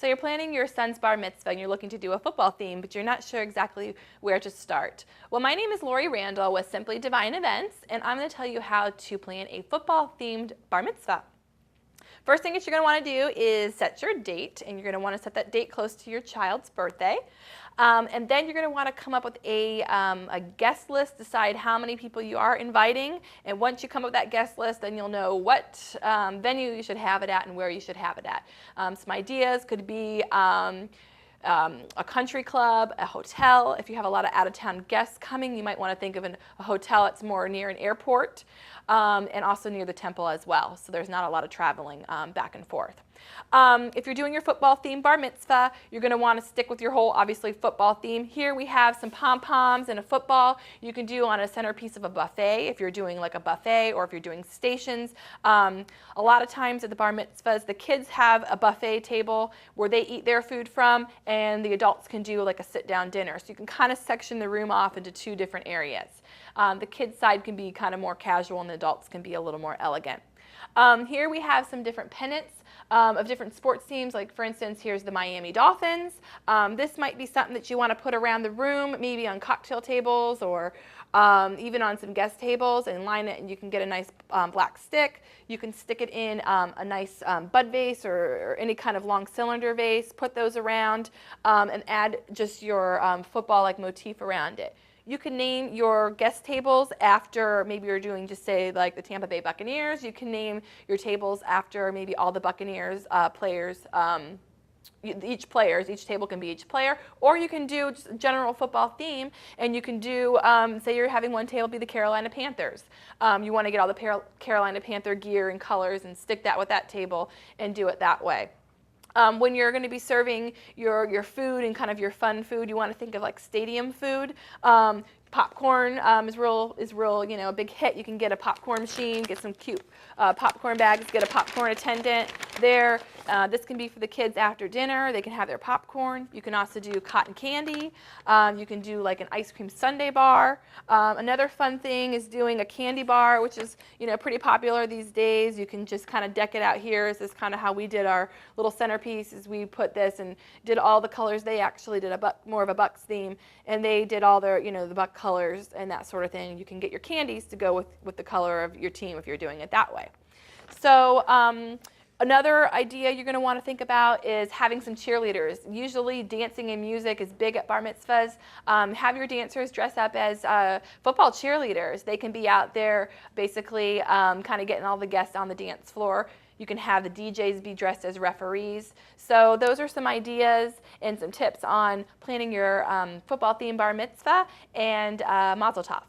So you're planning your son's bar mitzvah and you're looking to do a football theme, but you're not sure exactly where to start. Well, my name is Lori Randall with Simply Divine Events, and I'm going to tell you how to plan a football-themed bar mitzvah. First thing that you're going to want to do is set your date, and you're going to want to set that date close to your child's birthday. And then you're going to want to come up with a guest list, decide how many people you are inviting, and once you come up with that guest list, then you'll know what venue you should have it at and where you should have it at. Some ideas could be a country club, a hotel. If you have a lot of out-of-town guests coming, you might want to think of a hotel that's more near an airport, and also near the temple as well, so there's not a lot of traveling back and forth. If you're doing your football theme bar mitzvah, you're going to want to stick with your whole, obviously, football theme. Here we have some pom-poms and a football. You can do on a centerpiece of a buffet if you're doing like a buffet, or if you're doing stations. A lot of times at the bar mitzvahs, the kids have a buffet table where they eat their food from, and the adults can do like a sit-down dinner. So you can kind of section the room off into two different areas. The kids' side can be kind of more casual, and the adults can be a little more elegant. Here we have some different pennants of different sports teams. Like, for instance, here's the Miami Dolphins. This might be something that you want to put around the room, maybe on cocktail tables, or even on some guest tables, and line it, and you can get a nice black stick. You can stick it in a nice bud vase, or any kind of long cylinder vase. Put those around and add just your football-like motif around it. You can name your guest tables after, maybe you're doing, just say, like the Tampa Bay Buccaneers. You can name your tables after maybe all the Buccaneers players. Each table can be each player, or you can do just a general football theme, and you can do, say you're having one table be the Carolina Panthers. You want to get all the Carolina Panther gear and colors and stick that with that table and do it that way. When you're going to be serving your food and kind of your fun food, you want to think of like stadium food. Popcorn is real, a big hit. You can get a popcorn machine, get some cute popcorn bags, get a popcorn attendant there. This can be for the kids after dinner. They can have their popcorn. You can also do cotton candy. You can do like an ice cream sundae bar. Another fun thing is doing a candy bar, which is pretty popular these days. You can just kind of deck it out here. This is kind of how we did our little centerpiece. Is we put this and did all the colors. They actually did more of a Bucks theme, and they did all their the Buck colors and that sort of thing. You can get your candies to go with the color of your team if you're doing it that way. So another idea you're going to want to think about is having some cheerleaders. Usually dancing and music is big at bar mitzvahs. Have your dancers dress up as football cheerleaders. They can be out there basically kind of getting all the guests on the dance floor. You can have the DJs be dressed as referees. So those are some ideas and some tips on planning your football theme bar mitzvah, and mazel tov.